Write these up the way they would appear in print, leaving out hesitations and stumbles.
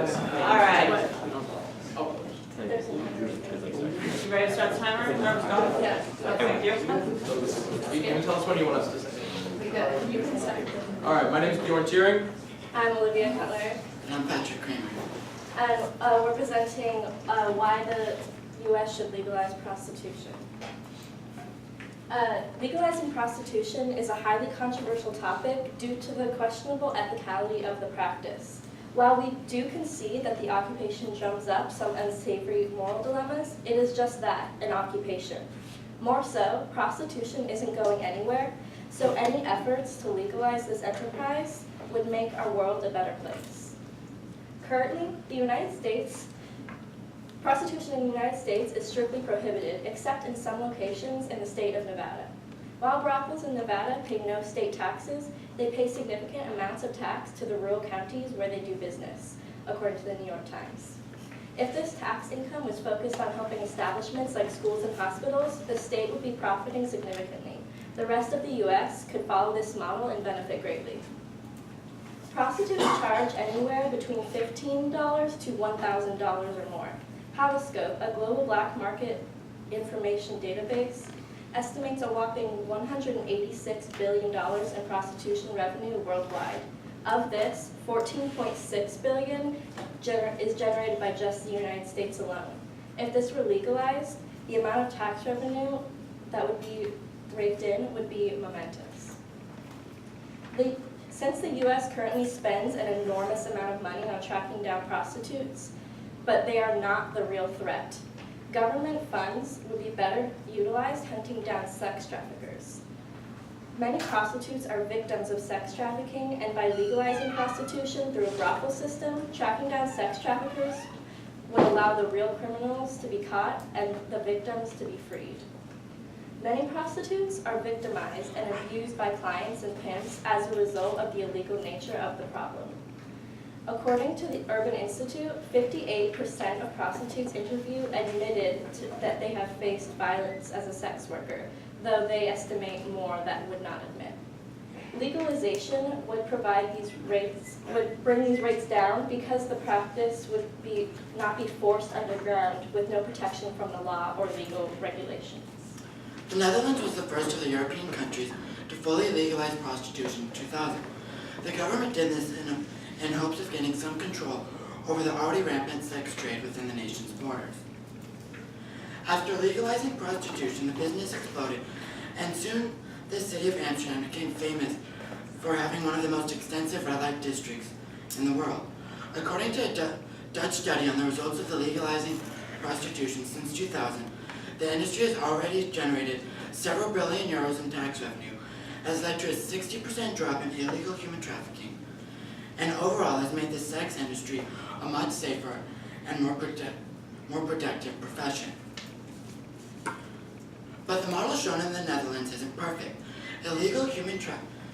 All right. Oh. You ready to start the timer? Timer's gone? Yeah. Okay, you can tell us when you want us to say. We good. You can start. All right, my name is Bjorn Cheering. I'm Olivia Cutler, And I'm Patrick Kramer. and we're presenting why the U.S. should legalize prostitution. Legalizing prostitution is a highly controversial topic due to the questionable ethicality of the practice. While we do concede that the occupation drums up some unsavory moral dilemmas, it is just that, an occupation. More so, prostitution isn't going anywhere, so any efforts to legalize this enterprise would make our world a better place. Currently, prostitution in the United States is strictly prohibited, except in some locations in the state of Nevada. While brothels in Nevada pay no state taxes, they pay significant amounts of tax to the rural counties where they do business, according to the New York Times. If this tax income was focused on helping establishments like schools and hospitals, the state would be profiting significantly. The rest of the U.S. could follow this model and benefit greatly. Prostitutes charge anywhere between $15 to $1,000 or more. Howlscope, a global black market information database, estimates a whopping $186 billion in prostitution revenue worldwide. Of this, $14.6 billion is generated by just the United States alone. If this were legalized, the amount of tax revenue that would be raked in would be momentous. Since the U.S. currently spends an enormous amount of money on tracking down prostitutes, but they are not the real threat. Government funds would be better utilized hunting down sex traffickers. Many prostitutes are victims of sex trafficking, and by legalizing prostitution through a brothel system, tracking down sex traffickers would allow the real criminals to be caught and the victims to be freed. Many prostitutes are victimized and abused by clients and pimps as a result of the illegal nature of the problem. According to the Urban Institute, 58% of prostitutes interviewed admitted that they have faced violence as a sex worker, though they estimate more that would not admit. Legalization would bring these rates down because the practice would not be forced underground with no protection from the law or legal regulations. The Netherlands was the first of the European countries to fully legalize prostitution in 2000. The government did this in hopes of getting some control over the already rampant sex trade within the nation's borders. After legalizing prostitution, the business exploded, and soon the city of Amsterdam became famous for having one of the most extensive red light districts in the world. According to a Dutch study on the results of the legalizing prostitution since 2000, the industry has already generated several billion euros in tax revenue, has led to a 60% drop in illegal human trafficking, and overall has made the sex industry a much safer and more protective profession. But the model shown in the Netherlands isn't perfect. Illegal human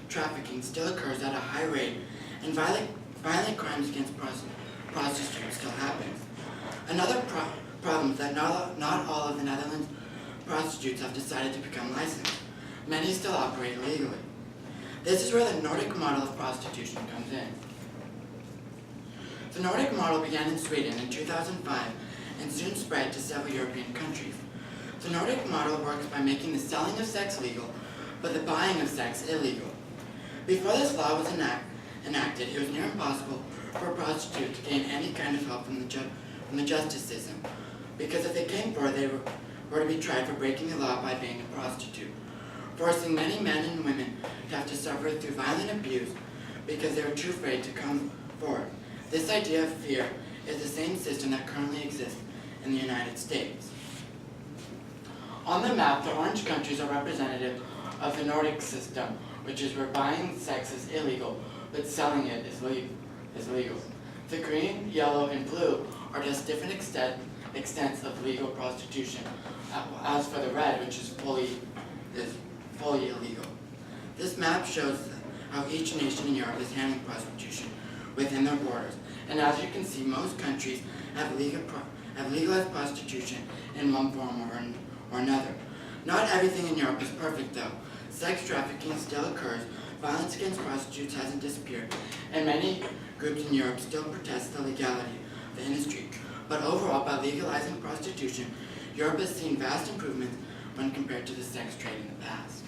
trafficking still occurs at a high rate, and violent crimes against prostitutes still happen. Another problem is that not all of the Netherlands prostitutes have decided to become licensed. Many still operate illegally. This is where the Nordic model of prostitution comes in. The Nordic model began in Sweden in 2005 and soon spread to several European countries. The Nordic model works by making the selling of sex legal, but the buying of sex illegal. Before this law was enacted, it was near impossible for a prostitute to gain any kind of help from the justice system, because if they came forward, they were to be tried for breaking the law by being a prostitute, forcing many men and women to have to suffer through violent abuse because they were too afraid to come forward. This idea of fear is the same system that currently exists in the United States. On the map, the orange countries are representative of the Nordic system, which is where buying sex is illegal, but selling it is legal. The green, yellow, and blue are just different extents of legal prostitution, as for the red, which is fully illegal. This map shows how each nation in Europe is handling prostitution within their borders, and as you can see, most countries have legalized prostitution in one form or another. Not everything in Europe is perfect, though. Sex trafficking still occurs, violence against prostitutes hasn't disappeared, and many groups in Europe still protest the legality the industry. But overall, by legalizing prostitution, Europe has seen vast improvements when compared to the sex trade in the past.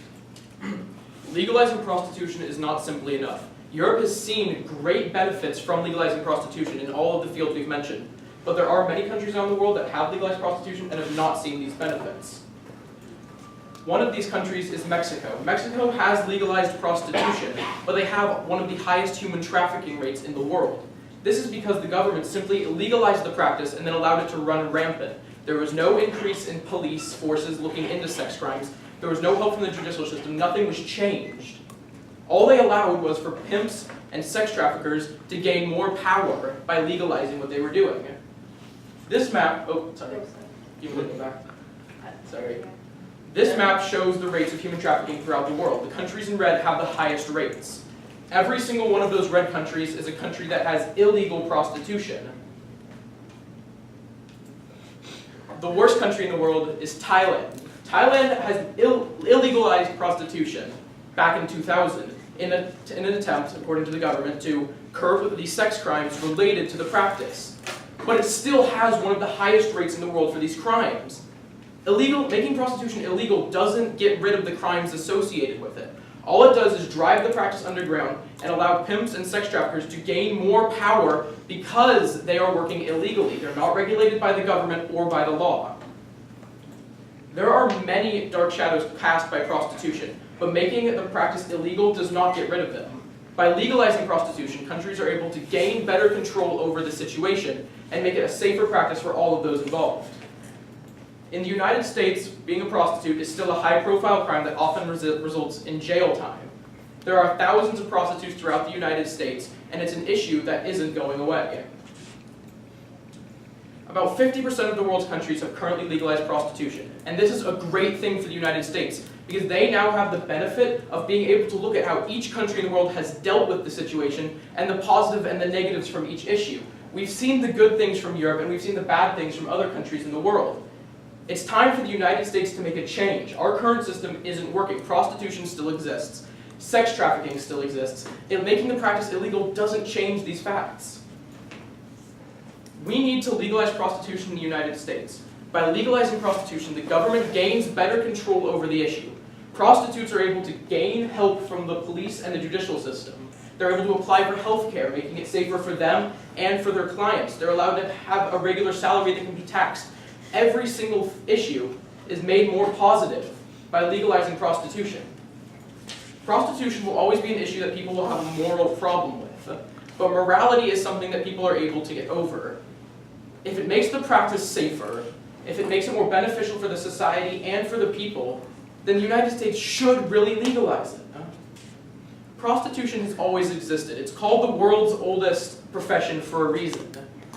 Legalizing prostitution is not simply enough. Europe has seen great benefits from legalizing prostitution in all of the fields we've mentioned, but there are many countries around the world that have legalized prostitution and have not seen these benefits. One of these countries is Mexico. Mexico has legalized prostitution, but they have one of the highest human trafficking rates in the world. This is because the government simply legalized the practice and then allowed it to run rampant. There was no increase in police forces looking into sex crimes. There was no help from the judicial system. Nothing was changed. All they allowed was for pimps and sex traffickers to gain more power by legalizing what they were doing. This map, oh, sorry, you can look back. Sorry. This map shows the rates of human trafficking throughout the world. The countries in red have the highest rates. Every single one of those red countries is a country that has illegal prostitution. The worst country in the world is Thailand. Thailand has illegalized prostitution back in 2000 in an attempt, according to the government, to curb the sex crimes related to the practice. But it still has one of the highest rates in the world for these crimes. Making prostitution illegal doesn't get rid of the crimes associated with it. All it does is drive the practice underground and allow pimps and sex traffickers to gain more power because they are working illegally. They're not regulated by the government or by the law. There are many dark shadows cast by prostitution, but making the practice illegal does not get rid of them. By legalizing prostitution, countries are able to gain better control over the situation and make it a safer practice for all of those involved. In the United States, being a prostitute is still a high-profile crime that often results in jail time. There are thousands of prostitutes throughout the United States, and it's an issue that isn't going away. About 50% of the world's countries have currently legalized prostitution, and this is a great thing for the United States, because they now have the benefit of being able to look at how each country in the world has dealt with the situation, and the positive and the negatives from each issue. We've seen the good things from Europe, and we've seen the bad things from other countries in the world. It's time for the United States to make a change. Our current system isn't working. Prostitution still exists. Sex trafficking still exists. Making the practice illegal doesn't change these facts. We need to legalize prostitution in the United States. By legalizing prostitution, the government gains better control over the issue. Prostitutes are able to gain help from the police and the judicial system. They're able to apply for health care, making it safer for them and for their clients. They're allowed to have a regular salary that can be taxed. Every single issue is made more positive by legalizing prostitution. Prostitution will always be an issue that people will have a moral problem with, but morality is something that people are able to get over. If it makes the practice safer, if it makes it more beneficial for the society and for the people, then the United States should really legalize it. Prostitution has always existed. It's called the world's oldest profession for a reason.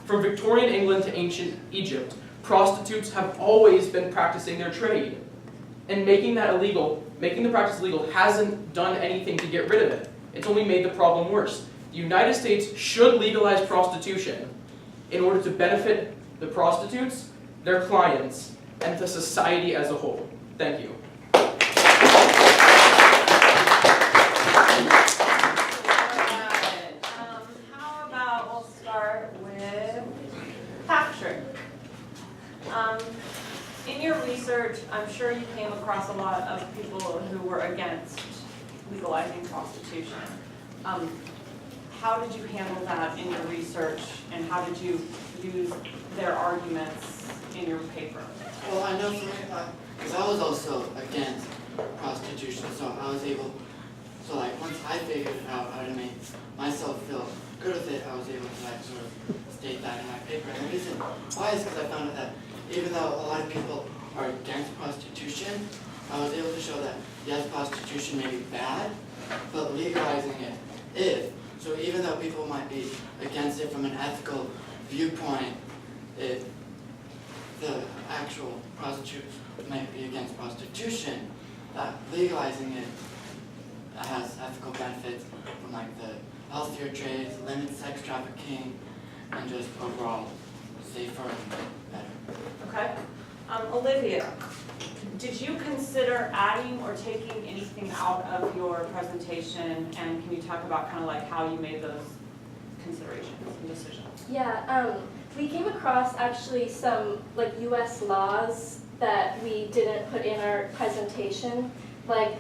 From Victorian England to ancient Egypt, prostitutes have always been practicing their trade. And making the practice illegal hasn't done anything to get rid of it. It's only made the problem worse. The United States should legalize prostitution in order to benefit the prostitutes, their clients, and the society as a whole. Thank you. How about we'll start with Patrick. In your research, I'm sure you came across a lot of people who were against legalizing prostitution. How did you handle that in your research, and how did you use their arguments in your paper? Well, I know for me, because I was also against prostitution, so I was able, so like once I figured out how to make myself feel good with it, I was able to like sort of state that in my paper. And the reason why is because I found out that even though a lot of people are against prostitution, I was able to show that yes, prostitution may be bad, but legalizing it is. So even though people might be against it from an ethical viewpoint, the actual prostitutes might be against prostitution, that legalizing it has ethical benefits from like the healthier trades, limit sex trafficking, and just overall safer and better. Okay. Olivia, did you consider adding or taking anything out of your presentation, and can you talk about kind of like how you made those considerations and decisions? Yeah, We came across actually some like US laws that we didn't put in our presentation. Like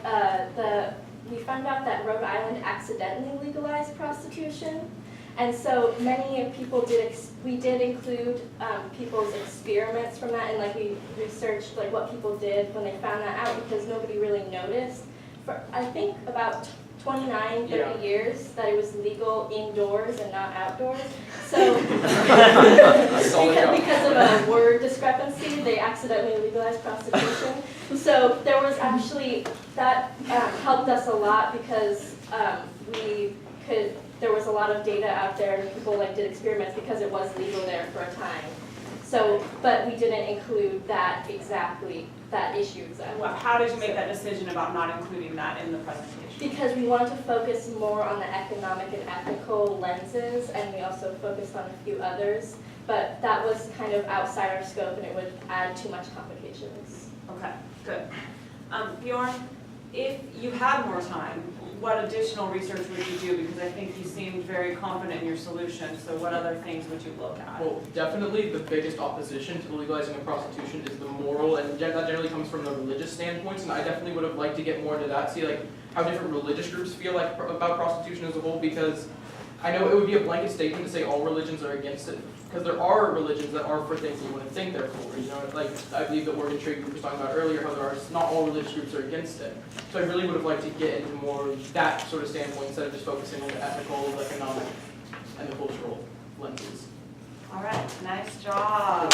we found out that Rhode Island accidentally legalized prostitution. And so many people we did include people's experiments from that, and like we researched like what people did when they found that out, because nobody really noticed. For I think about 29, 30 years that it was legal indoors and not outdoors. So because of a word discrepancy, they accidentally legalized prostitution. So there was actually, that helped us a lot, because there was a lot of data out there, and people like did experiments because it was legal there for a time. So, but we didn't include that issue exactly. Well, how did you make that decision about not including that in the presentation? Because we wanted to focus more on the economic and ethical lenses, and we also focused on a few others, but that was kind of outside our scope and it would add too much complications. Okay, good. Bjorn, if you had more time, what additional research would you do? Because I think you seemed very confident in your solution, so what other things would you look at? Well, definitely the biggest opposition to the legalizing of prostitution is the moral, and that generally comes from the religious standpoints, and I definitely would have liked to get more into that, see like how different religious groups feel like about prostitution as a whole, because I know it would be a blanket statement to say all religions are against it, because there are religions that are for things you wouldn't think they're for. You know, like I believe the Oregon Trade Group was talking about earlier, how not all religious groups are against it. So I really would have liked to get into more that sort of standpoint instead of just focusing on the ethical, the economic, and the cultural lenses. All right, nice job.